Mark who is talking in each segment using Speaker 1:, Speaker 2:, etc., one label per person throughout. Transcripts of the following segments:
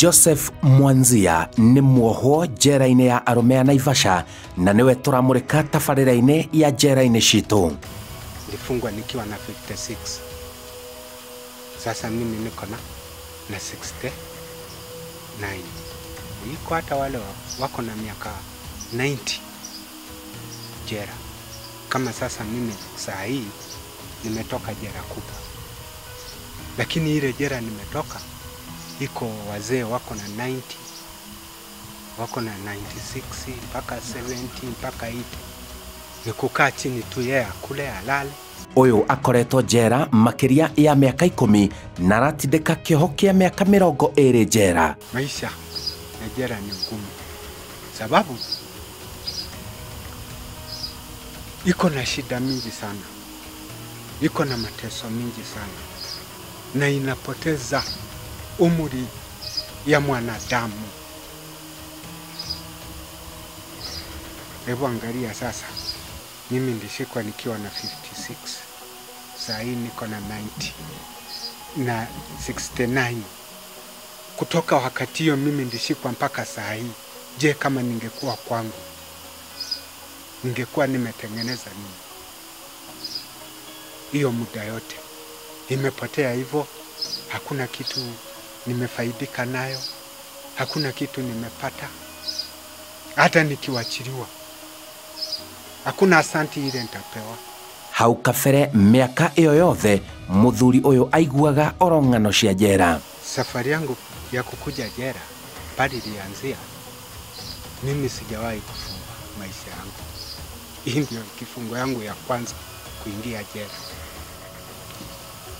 Speaker 1: Joseph Mwanzia ni mwohwo njera-inĩ ya arũme a Naivasha na niwe turamurika tabarĩra-inĩ ya njera-inĩ citu.
Speaker 2: Nilifungwa nikiwa na 56. Sasa mimi niko na 69. Iko hata wale wako na miaka 90 jera. Kama sasa mimi saa hii nimetoka jera kubwa. Lakini ile jera nimetoka iko wazee wako na 90, wako na 96 mpaka 70 mpaka 80. Ni kukaa chini tu yeye akule alale.
Speaker 1: Uyu akoretwo njera makiria ya miaka 10 na aratindika kioho kia miaka 20 njera.
Speaker 2: Maisha ya jera ni ngumu sababu iko na shida mingi sana, iko na mateso mingi sana na inapoteza umri ya mwanadamu. Hebu angalia sasa, mimi ndishikwa nikiwa na 56, saa hii niko na 90 na 69. Kutoka wakati hiyo mimi ndishikwa mpaka saa hii. Je, kama ningekuwa kwangu, ningekuwa nimetengeneza nini? Hiyo muda yote imepotea hivyo, hakuna kitu nimefaidika nayo, hakuna kitu nimepata. Hata nikiwachiliwa hakuna asanti ile nitapewa.
Speaker 1: Hau kabere miaka iyo yothe muthuri uyu aiguaga orong'ano cia njera.
Speaker 2: Safari yangu ya kukuja jera bali ilianzia, mimi sijawahi kufungwa maisha yangu. Hii ndio kifungo yangu ya kwanza kuingia jera.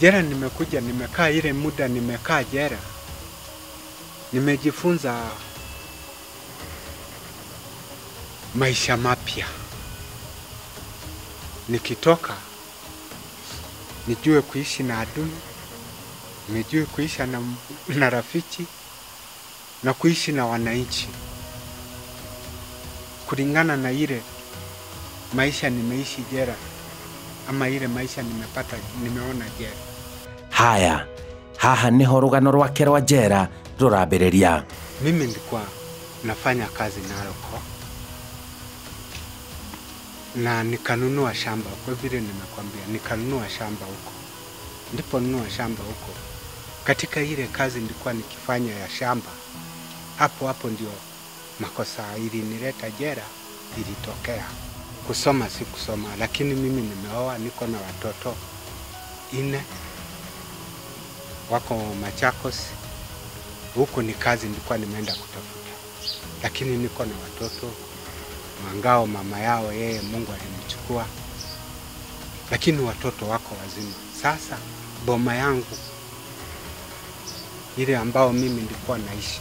Speaker 2: Jera nimekuja, nimekaa ile muda nimekaa jera, nimejifunza maisha mapya. Nikitoka nijue kuishi na adui, nijue kuishi na rafiki na kuishi na wananchi kulingana na ile maisha nimeishi jera ama ile maisha nimepata nimeona jera.
Speaker 1: Haya, haha niho rũgano rwake rwa njera rũrambĩrĩria.
Speaker 2: Mimi nilikuwa nafanya kazi Naroko na nikanunua shamba, kwa vile nimekwambia nikanunua shamba huko. Ndipo nunua shamba huko. Katika ile kazi nilikuwa nikifanya ya shamba, hapo ndio makosa ilinileta jera ilitokea. Kusoma si kusoma, lakini mimi nimeoa, niko na watoto 4 wako Machakos. Huko ni kazi nilikuwa nimeenda kutafuta, lakini niko na watoto wangao mama yao yeye Mungu alinichukua, lakini watoto wako wazima. Sasa boma yangu ile ambao mimi nilikuwa naishi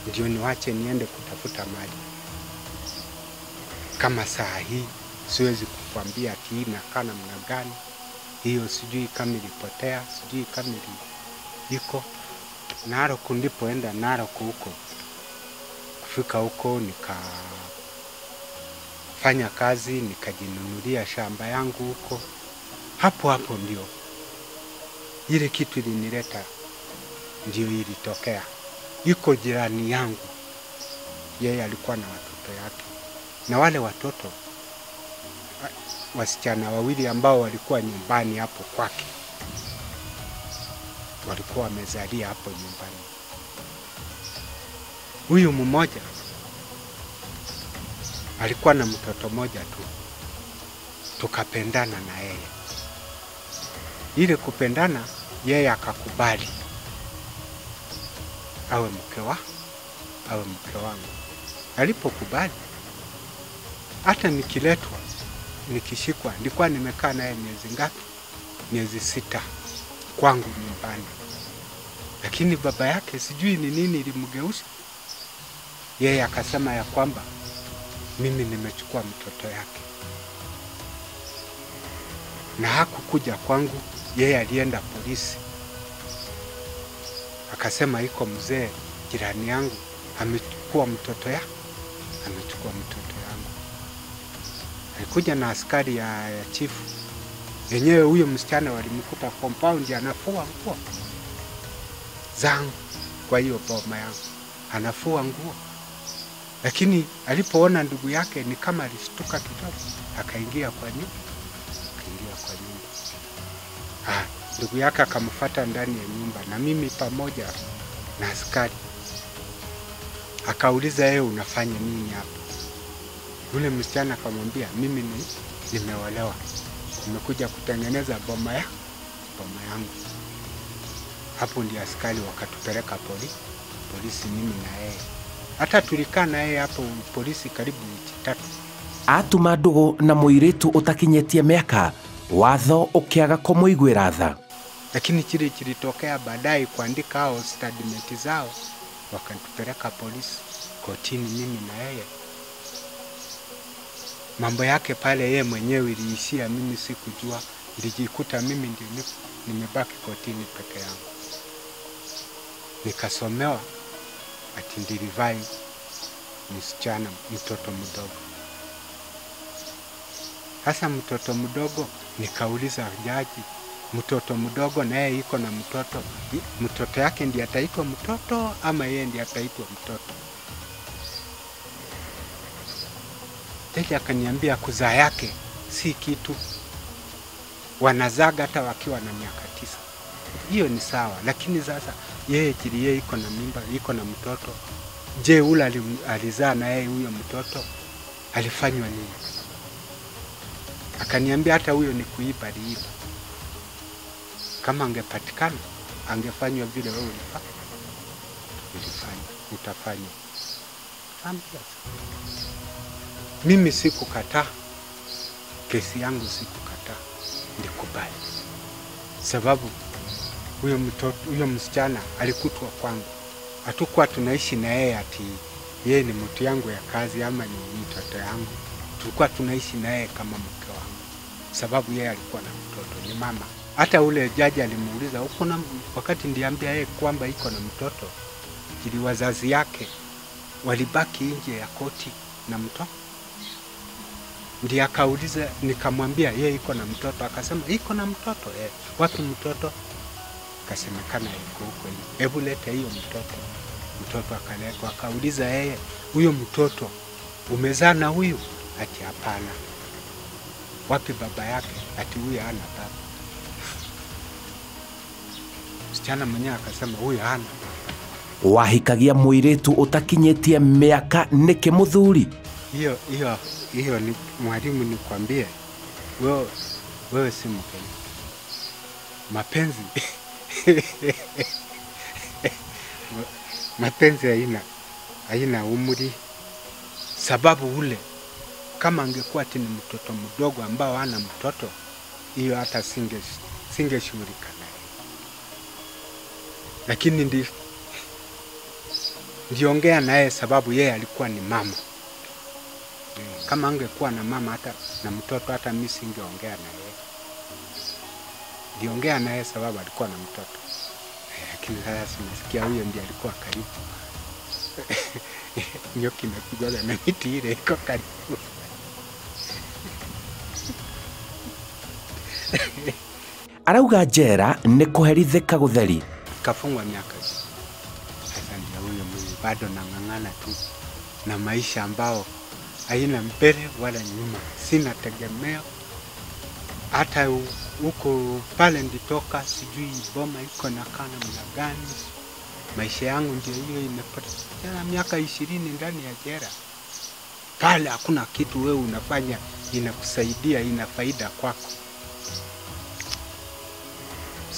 Speaker 2: ndio niwache niende kutafuta mali. Kama saa hii siwezi kukwambia ati inakaa namna gani. Hiyo sijui kama ilipotea, sijui kama iko. Naroko ndipoenda Naroko huko. Kufika huko nikafanya kazi, nikajinunulia shamba yangu huko. Hapo ndio ile kitu ilinileta ndio ilitokea. Yuko jirani yangu, yeye alikuwa na watoto yake, na wale watoto wasichana wawili ambao walikuwa nyumbani hapo kwake, walikuwa wamezalia hapo nyumbani. Huyu mmoja alikuwa na mtoto mmoja tu, tukapendana na yeye. Ile kupendana, yeye akakubali awe mke wangu. Alipokubali, hata nikiletwa, nikishikwa, nilikuwa nimekaa naye miezi ngapi? Miezi 6 kwangu nyumbani. Lakini baba yake sijui ni nini ilimgeusha, yeye akasema ya kwamba mimi nimechukua mtoto yake. Na hakukuja kwangu, yeye alienda polisi. Akasema iko mzee jirani yangu amechukua mtoto yangu. Alikuja na askari ya chifu. Yenyewe huyo msichana walimkuta compound anafua nguo zangu. kwa hiyo boma yangu, anafua nguo. Lakini alipoona ndugu yake ni kama alishtuka kidogo, akaingia kwa nyumba. Ndugu yake akamfuata ndani ya nyumba na mimi pamoja na askari. Akauliza, yeye unafanya nini hapa? Yule msichana akamwambia, mimi nimeolewa, nimekuja kutengeneza boma yangu. Hapo ndio askari wakatupeleka polisi, mimi na yeye. Hata tulikaa na yeye hapo polisi karibu wiki 3.
Speaker 1: Atuma ndugu na muiritu utakinyetie miaka, watho ukiaga kumuiguira tha.
Speaker 2: Lakini kile kilitokea baadaye, kuandika hao statement zao, wakatupeleka polisi kotini, mimi na yeye. Mambo yake pale yeye mwenyewe iliishia, mimi sikujua. Nilijikuta mimi ndio nimebaki kotini peke yangu. Nikasomewa ati ndilivai msichana, mtoto mdogo. Hasa mtoto mdogo, nikauliza jaji, mtoto mdogo na yeye iko na mtoto yake ndiye ataitwa mtoto ama yeye ndiye ataitwa mtoto? Jaji akaniambia kuzaa yake si kitu, wanazaga hata wakiwa na miaka 9. Hiyo ni sawa, lakini sasa yeye iko na mimba, iko na mtoto. Je, ule alizaa na yeye huyo mtoto alifanywa nini? Akaniambia hata huyo ni kuiba, aliiba. Kama angepatikana angefanywa vile wewe utafanywa. Mimi sikukataa kesi yangu, sikukataa, nikubali. Sababu huyo msichana alikutwa kwangu. Hatukuwa tunaishi na yeye ati yeye ni mtu yangu ya kazi ama ni mtoto yangu. Tulikuwa tunaishi na yeye kama mke wangu. Sababu yeye alikuwa na mtoto, ni mama. Hata ule jaji alimuuliza, uko na, wakati ndiambia yeye kwamba iko na mtoto, ili wazazi yake walibaki nje ya koti na mtoto. Ndiye akauliza, nikamwambia yeye iko na mtoto, akasema iko na mtoto. Wapi mtoto? Kasemekana yuko huko hivi. Hebu leta hiyo mtoto. Mtoto akaletwa, akauliza yeye, huyo mtoto umezaa na huyu? Ati hapana. Wapi baba yake? Ati huyu hana baba. Msichana mwenyewe akasema huyu hana baba.
Speaker 1: Wahikagia muiritu utakinyetie miaka niki muthuri?
Speaker 2: Hiyo ni mwalimu, nikwambie, wewe si Mkenya. Mapenzi haina umri. Sababu ule kama angekuwa ati ni mtoto mdogo ambao hana mtoto, hiyo hata singeshughulika naye. Lakini ndiongea naye sababu yeye alikuwa ni mama. Kama angekuwa na mama hata na mtoto, hata mimi singeongea na yeye. Ndiongea naye sababu alikuwa na mtoto. Lakini sasa simesikia huyo ndiye alikuwa karibu. Nyoki napigwa na miti ile iko karibu.
Speaker 1: Arauga njera ni kuherithika gutheri.
Speaker 2: Kafungwa miaka. Sasa ndio huyo mimi bado nang'ang'ana tu na maisha ambao haina mbele wala nyuma. Sina tegemeo. Hata huko pale nditoka, sijui boma iko na kana namna gani. Maisha yangu ndio hiyo imepotea miaka 20 ndani ya jela. Pale hakuna kitu wewe unafanya inakusaidia, ina faida kwako.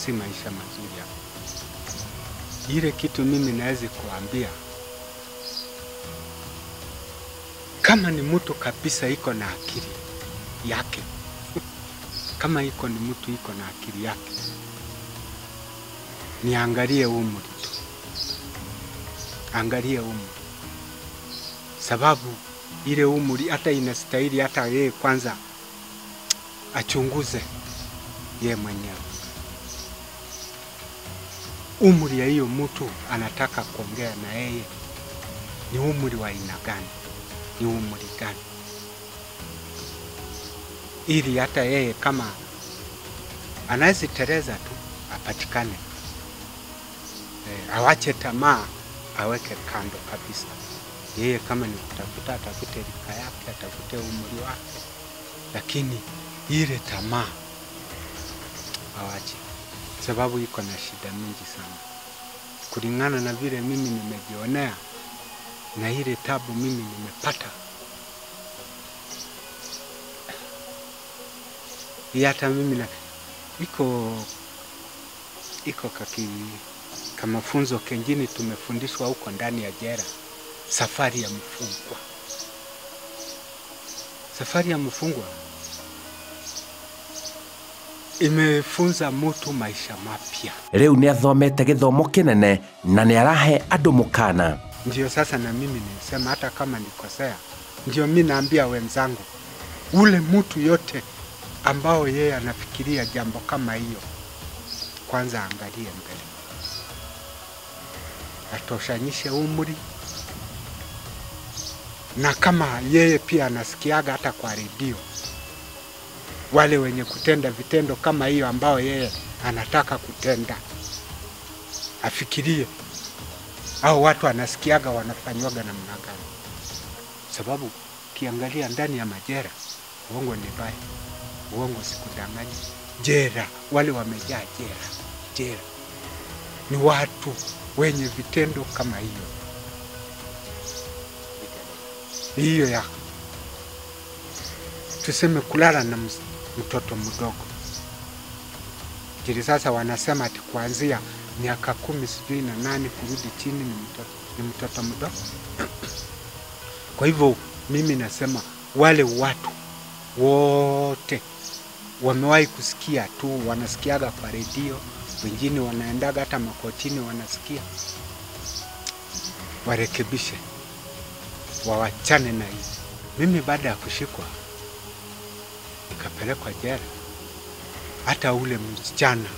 Speaker 2: Si maisha mazuri hapo. Ile kitu mimi naweza kuambia, kama ni mtu kabisa iko na akili yake, kama ni mtu iko na akili yake, niangalie umri tu. Angalia umri. Sababu ile umri hata inastahili hata yeye kwanza achunguze yeye mwenyewe. Umri ya hiyo mtu anataka kuongea na yeye ni umri wa aina gani? Ni umri gani? Ili hata yeye kama anaweza tereza tu apatikane. Awache tamaa, aweke kando kabisa. Yeye kama ni kutafuta, atafute rika yake, atafute umri wake, lakini ile tamaa awache, sababu iko na shida mingi sana kulingana na vile mimi nimejionea na ile tabu mimi nimepata. Hata mimi na iko kama funzo kengine tumefundishwa huko ndani ya jela, safari ya mfungwa. Safari ya mfungwa imefunza mtu maisha mapya.
Speaker 1: Leo ni athomete githomo kinene na ni arahe andu mukana.
Speaker 2: Ndio sasa na mimi nisema hata kama nikosea, ndio mimi naambia wenzangu, ule mtu yote ambao yeye anafikiria jambo kama hiyo, kwanza angalie mbele, atoshanyishe umri, na kama yeye pia anasikiaga hata kwa redio wale wenye kutenda vitendo kama hiyo ambao yeye anataka kutenda, afikirie au watu anasikiaga wanafanywaga namna gani. Sababu kiangalia ndani ya majera, uongo ni baya, uongo sikudanganyi. Jera, wale wamejaa jera ni watu wenye vitendo kama hiyo ya tuseme kulala na mtoto mdogo. Kile sasa wanasema ati kuanzia miaka 18 kurudi chini ni mtoto mdogo. Kwa hivyo mimi nasema wale watu wote wamewahi kusikia tu, wanasikiaga kwa redio, wengine wanaendaga hata makotini wanasikia, warekebishe, wawachane na hizi. Mimi baada ya kushikwa nikapelekwa jela, hata ule msichana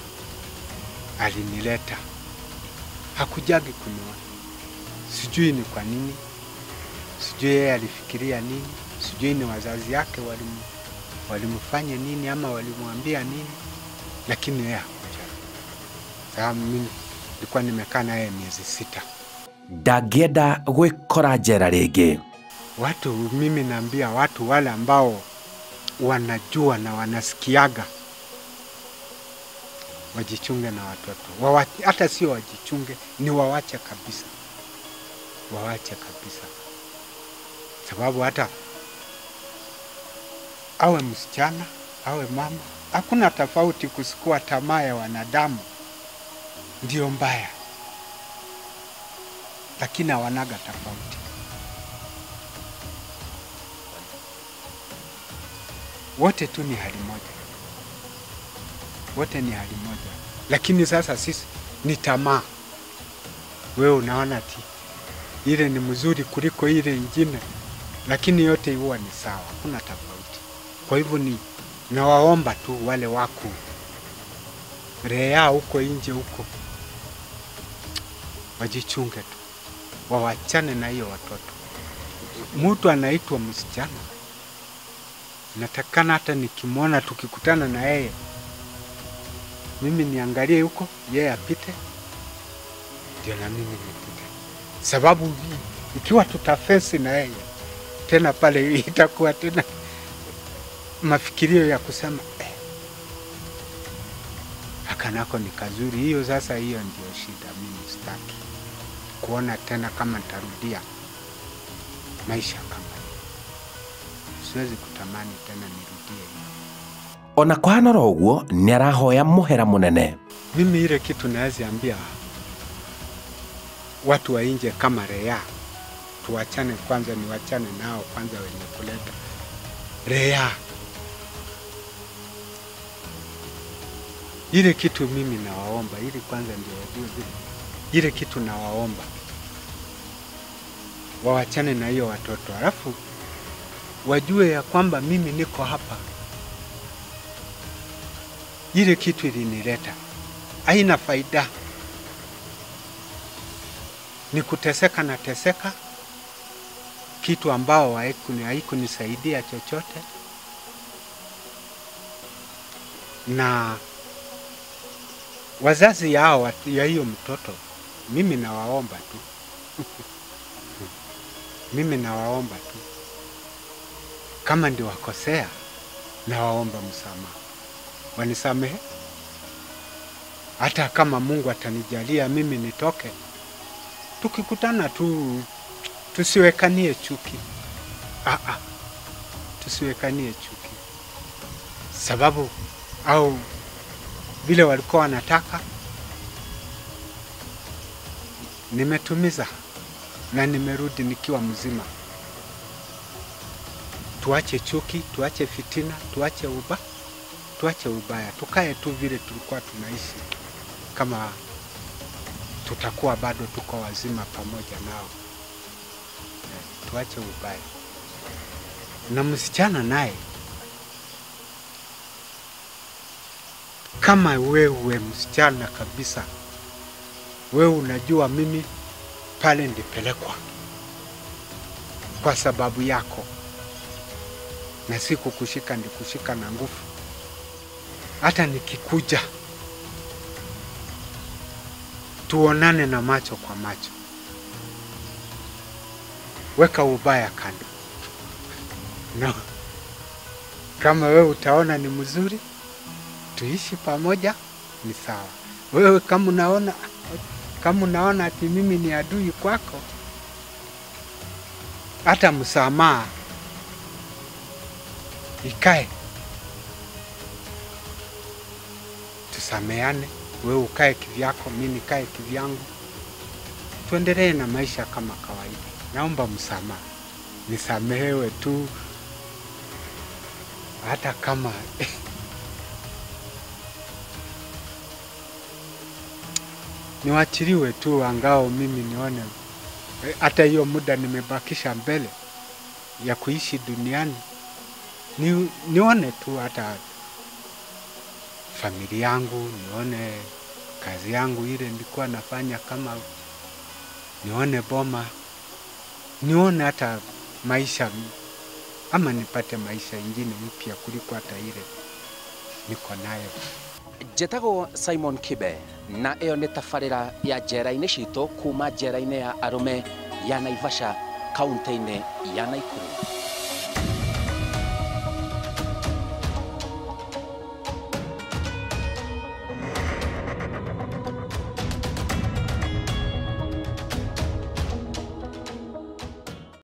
Speaker 2: alinileta, hakujagi kuniona. Sijui ni kwa nini, sijui yeye alifikiria nini, sijui ni wazazi yake walimfanya nini ama walimwambia nini, lakini yeye hakuja. Sababu mimi nilikuwa nimekaa naye miezi 6.
Speaker 1: Ndangĩenda gwĩkora njera rĩngĩ.
Speaker 2: Watu, mimi naambia watu wale ambao wanajua na wanasikiaga, wajichunge na watoto. Hata sio wajichunge, ni wawache kabisa. Wawache kabisa. Sababu hata awe msichana, awe mama, hakuna tofauti. Kusikua tamaa ya wanadamu ndio mbaya, lakini hawanaga tofauti. Wote tu ni hali moja. Wote ni hali moja. Lakini sasa sisi ni tamaa. Wewe unaona ati ile ni mzuri kuliko ile nyingine, lakini yote huwa ni sawa, hakuna tofauti. Kwa hivyo nawaomba tu wale wako rea huko nje huko, wajichunge tu, wawachane na hiyo watoto. Mtu anaitwa msichana, natakana hata nikimwona tukikutana na yeye, mimi niangalie huko, yeye apite, ndio na mimi nipite. Sababu ikiwa tutafensi na yeye, tena pale itakuwa tena mafikirio ya kusema akanako ni kazuri. Hiyo sasa, hiyo ndio shida. Mimi sitaki kuona tena kama nitarudia maisha kama hiyo. Siwezi kutamani tena nirudie hiyo.
Speaker 1: Ona kwanora uguo ni arahoya muhera munene.
Speaker 2: Mimi ile kitu naweza ambia watu wa nje kama rea, tuachane kwanza, niwachane nao kwanza wenye kuleta rea. Ile kitu mimi nawaomba, ili kwanza ndio wajue vile. Ile kitu nawaomba, wawachane na hiyo watoto, alafu wajue ya kwamba mimi niko hapa. Ile kitu ilinileta haina faida, ni kuteseka na teseka, kitu ambao haikunisaidia chochote. Na wazazi yao ya hiyo mtoto mimi nawaomba tu mimi nawaomba tu, kama ndio wakosea, nawaomba msamaha, wanisamehe. Hata kama Mungu atanijalia mimi nitoke, tukikutana tu, tusiwekanie chuki. Tusiwekanie chuki, sababu au vile walikuwa wanataka nimetumiza na nimerudi nikiwa mzima. Tuache chuki, tuache fitina, tuache ubaya, tukae tu vile tulikuwa tunaishi, kama tutakuwa bado tuko wazima pamoja nao. Tuache ubaya. Na msichana naye, kama wewe msichana kabisa, wewe unajua mimi pale ndipelekwa kwa sababu yako, na si kukushika, ndikushika na nguvu. Hata nikikuja tuonane na macho kwa macho, weka ubaya kando. No. Kama wewe utaona ni mzuri, tuishi pamoja, ni sawa. Wewe kama unaona ati mimi ni adui kwako, hata msamaha ikae, tusameane, wewe ukae kivyako, mimi nikae kivyangu, tuendelee na maisha kama kawaida. Naomba msamaha, nisamehewe tu, hata kama niwachiliwe tu, angao mimi nione hata hiyo muda nimebakisha mbele ya kuishi duniani, nione tu hata familia yangu, nione kazi yangu ile nilikuwa nafanya, kama nione boma, nione hata maisha, ama nipate maisha ingine mpya kuliko hata ile niko nayo.
Speaker 1: Njĩtagwo Simon Kibe, na ĩyo nĩ tabarĩra ya njera-inĩ citũ kuma njera-inĩ ya arũme ya Naivasha, kaunti-inĩ ya Naikuru.